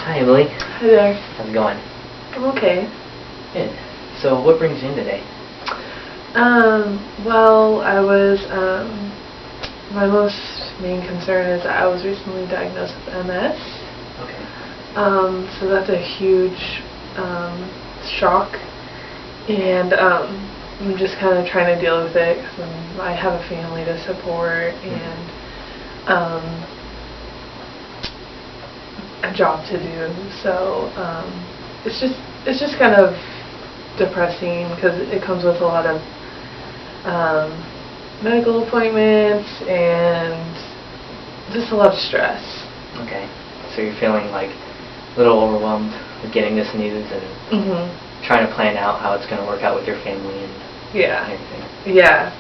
Hi, Emily. Hi there. How's it going? I'm okay. Good. So, what brings you in today? Well, my most main concern is that I was recently diagnosed with MS. Okay. So that's a huge shock, and I'm just kind of trying to deal with it because I have a family to support and a job to do. So it's just kind of depressing because it comes with a lot of medical appointments and just a lot of stress. Okay. So you're feeling like a little overwhelmed with getting this news and trying to plan out how it's going to work out with your family and everything. Yeah.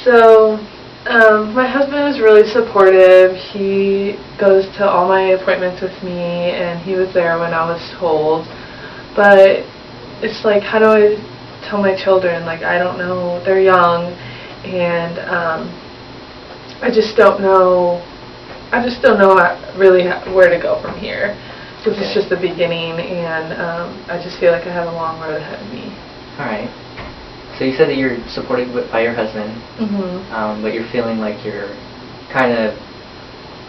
So my husband was really supportive. He goes to all my appointments with me, and he was there when I was told. But it's like, how do I tell my children? Like, I don't know. They're young, and I just don't know really where to go from here. This is just the beginning, and I just feel like I have a long road ahead of me. All right. So you said that you're supported by your husband, but you're feeling like you're kind of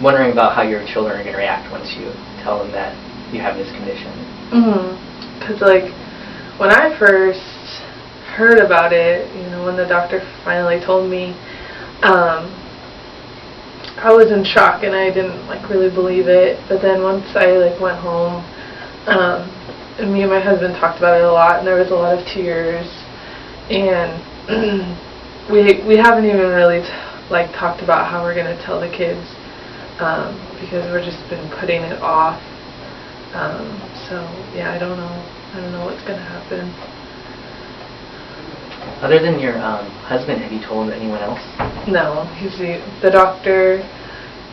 wondering about how your children are going to react once you tell them that you have this condition. Because like when I first heard about it, when the doctor finally told me, I was in shock and I didn't really believe it. But then once I went home, and me and my husband talked about it a lot, and there was a lot of tears. And we haven't even really talked about how we're gonna tell the kids because we're just been putting it off. So yeah, I don't know what's gonna happen. Other than your husband, have you told anyone else? No, he's the doctor,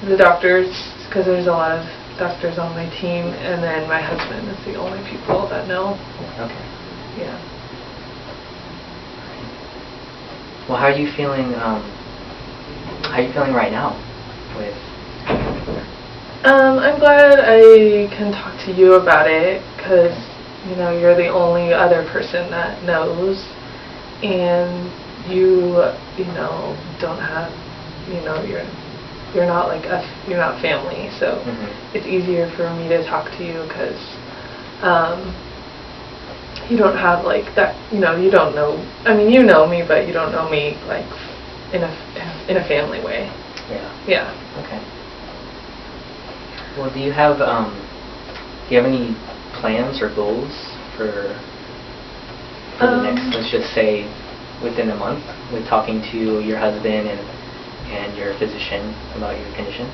the doctors, because there's a lot of doctors on my team, and then my husband is the only people that know. Okay. Yeah. Well, how are you feeling? How are you feeling right now? I'm glad I can talk to you about it because you're the only other person that knows, and you don't have you're not like us. You're not family, so it's easier for me to talk to you because you don't have that. You don't know. I mean, you know me, but you don't know me in a family way. Yeah. Yeah. Okay. Well, do you have any plans or goals for the next, let's just say, within a month, with talking to your husband and your physician about your condition?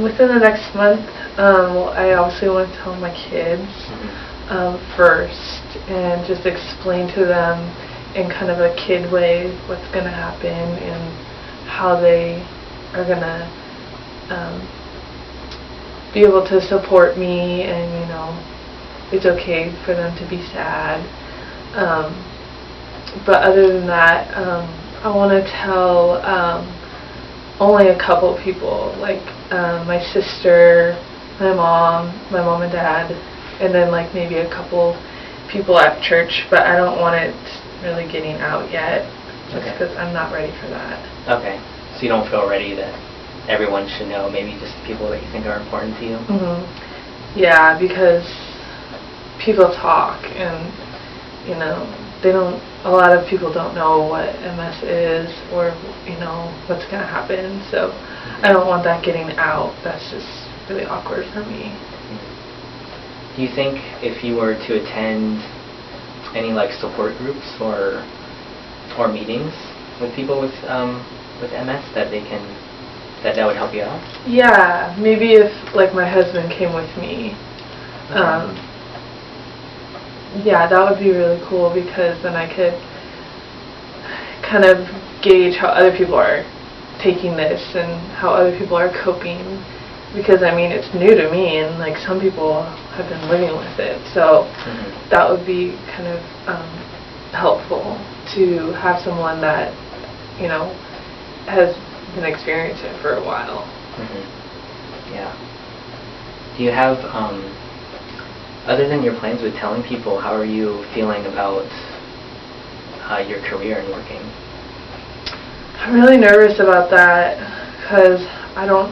Within the next month, I obviously want to tell my kids first and just explain to them in kind of a kid way what's going to happen and how they are going to be able to support me, and it's okay for them to be sad. But other than that, I want to tell only a couple people, like my sister, my mom and dad, and then maybe a couple people at church, but I don't want it really getting out yet, just because I'm not ready for that. Okay, so you don't feel ready that everyone should know, maybe just people that you think are important to you? Yeah, because people talk, and they don't. A lot of people don't know what MS is or what's going to happen. So I don't want that getting out. That's just really awkward for me. Do you think if you were to attend any support groups or meetings with people with MS that would help you out? Yeah, maybe if my husband came with me. Yeah, that would be really cool because then I could kind of gauge how other people are taking this and how other people are coping. Because it's new to me, and some people have been living with it, so that would be kind of helpful to have someone that has been experiencing it for a while. Yeah. Do you have, other than your plans with telling people, how are you feeling about your career and working? I'm really nervous about that because I don't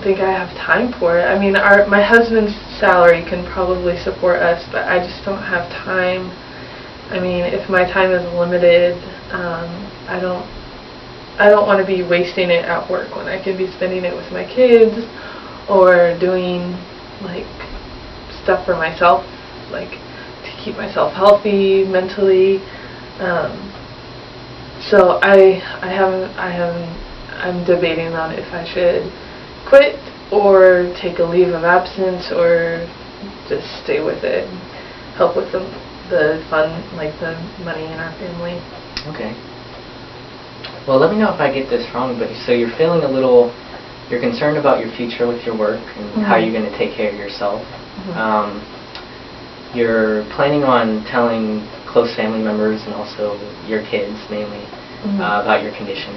think I have time for it. I mean, my husband's salary can probably support us, but I just don't have time. I mean, if my time is limited, I don't want to be wasting it at work when I could be spending it with my kids or doing like stuff for myself, like to keep myself healthy mentally. So I'm debating on if I should quit or take a leave of absence or just stay with it and help with the fun, like the money in our family. Okay. Well, let me know if I get this wrong, but so you're feeling you're concerned about your future with your work and how you're going to take care of yourself. You're planning on telling close family members and also your kids mainly about your condition.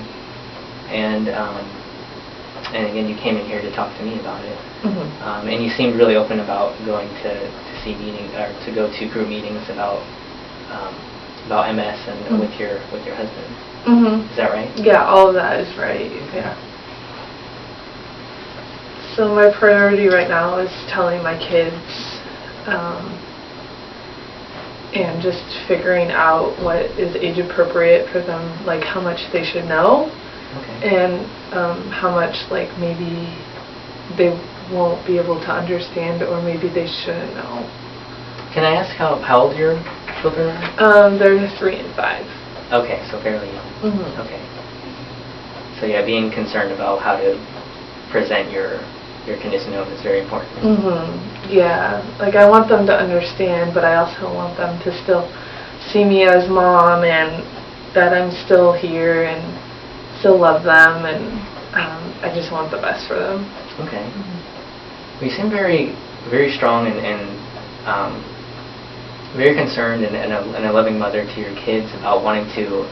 And again, you came in here to talk to me about it. And you seemed really open about going to see meetings or to go to group meetings about MS and with your husband. Is that right? Yeah, all of that is right. Yeah. So my priority right now is telling my kids and just figuring out what is age appropriate for them, like how much they should know. And how much like maybe they won't be able to understand or maybe they shouldn't know. Can I ask how old your children are? They're 3 and 5. Okay, so fairly young. Okay. So yeah, being concerned about how to present your condition to them is very important. Yeah, like I want them to understand, but I also want them to still see me as mom and that I'm still here and still love them, and I just want the best for them. Okay. Well, you seem very, very strong and very concerned and a loving mother to your kids about wanting to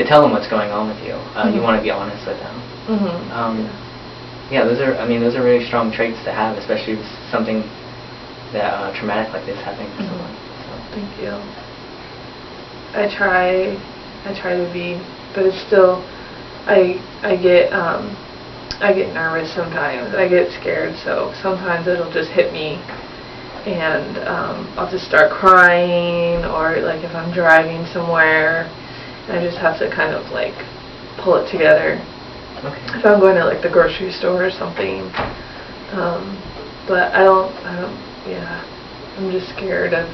tell them what's going on with you. You want to be honest with them. Yeah, those are really strong traits to have, especially with something that traumatic like this happening to someone. So. Thank you. I try to be, but it's still, I get nervous sometimes. I get scared, so sometimes it'll just hit me, and I'll just start crying, or like if I'm driving somewhere, I just have to kind of like pull it together. If I'm going to like the grocery store or something, but I don't. Yeah, I'm just scared of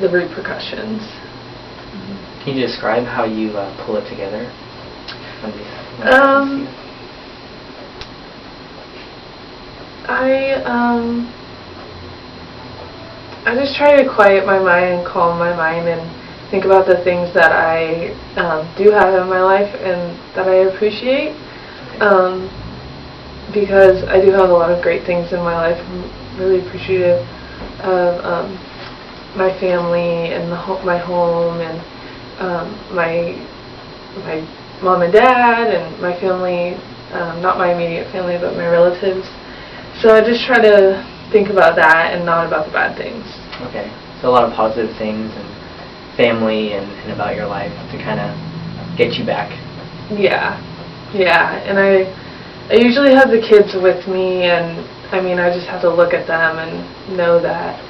the repercussions. Can you describe how you pull it together? I just try to quiet my mind and calm my mind and think about the things that I do have in my life and that I appreciate, because I do have a lot of great things in my life. I'm really appreciative of my family and my home and my mom and dad and my family, not my immediate family but my relatives. So I just try to think about that and not about the bad things. Okay, so a lot of positive things and family and about your life to kind of get you back. Yeah, and I usually have the kids with me, and I mean I just have to look at them and know that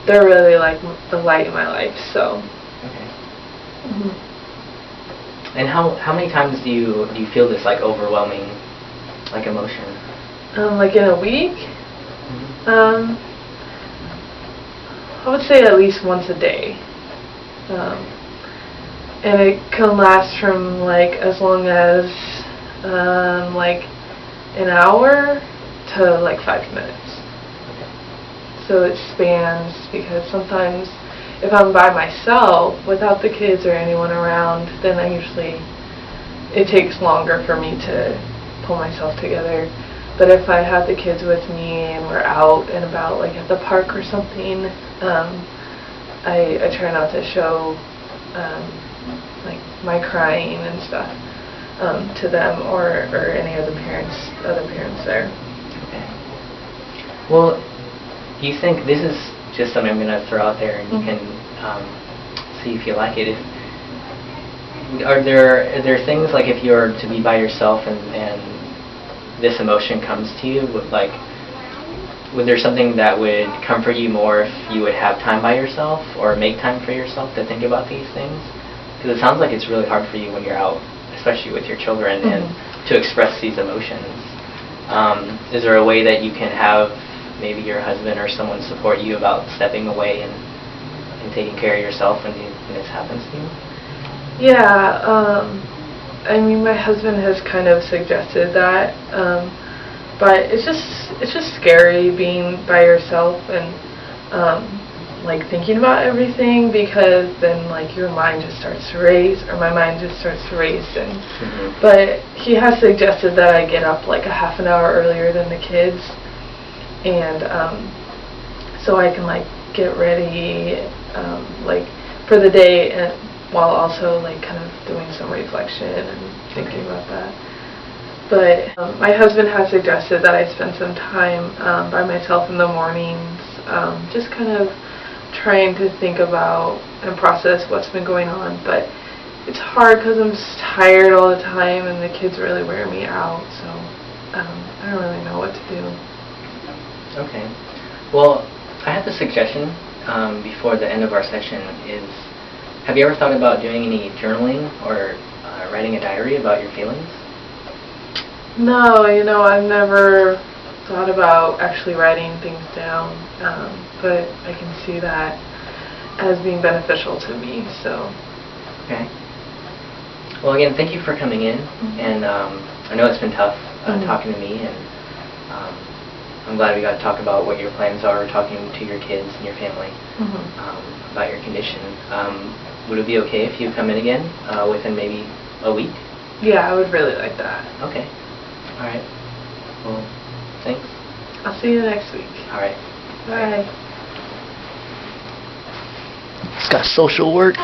they're really like the light in my life. So. Okay. And how many times do you feel this like overwhelming like emotion? Like in a week? I would say at least once a day. And it can last from like as long as like an hour to like 5 minutes. So it spans, because sometimes if I'm by myself without the kids or anyone around, then it takes longer for me to pull myself together. But if I have the kids with me and we're out and about, like at the park or something, I try not to show like my crying and stuff. to them or any other parents there. Okay. Well, do you think this is just something I'm going to throw out there, and you can see if you like it? Are there things like if you're to be by yourself and this emotion comes to you, would there something that would comfort you more if you would have time by yourself or make time for yourself to think about these things? Because it sounds like it's really hard for you when you're out, especially with your children, and to express these emotions. Is there a way that you can have maybe your husband or someone support you about stepping away and taking care of yourself when this happens to you? Yeah, I mean, my husband has kind of suggested that, but it's just scary being by yourself and like thinking about everything, because then like your mind just starts to race, or my mind just starts to race, and but he has suggested that I get up like a half an hour earlier than the kids, and so I can like get ready like for the day, and while also like kind of doing some reflection and thinking about that. But my husband has suggested that I spend some time by myself in the mornings, just kind of trying to think about and process what's been going on. But it's hard because I'm just tired all the time, and the kids really wear me out, so I don't really know what to do. Okay. Well, I have a suggestion before the end of our session is, have you ever thought about doing any journaling or writing a diary about your feelings? No, I've never thought about actually writing things down, but I can see that as being beneficial to me, so. Okay. Well, again, thank you for coming in, and I know it's been tough talking to me, and I'm glad we got to talk about what your plans are, talking to your kids and your family about your condition. Would it be okay if you come in again within maybe a week? Yeah, I would really like that. Okay. All right. Well, thanks. I'll see you next week. All right. Bye. It's got social work.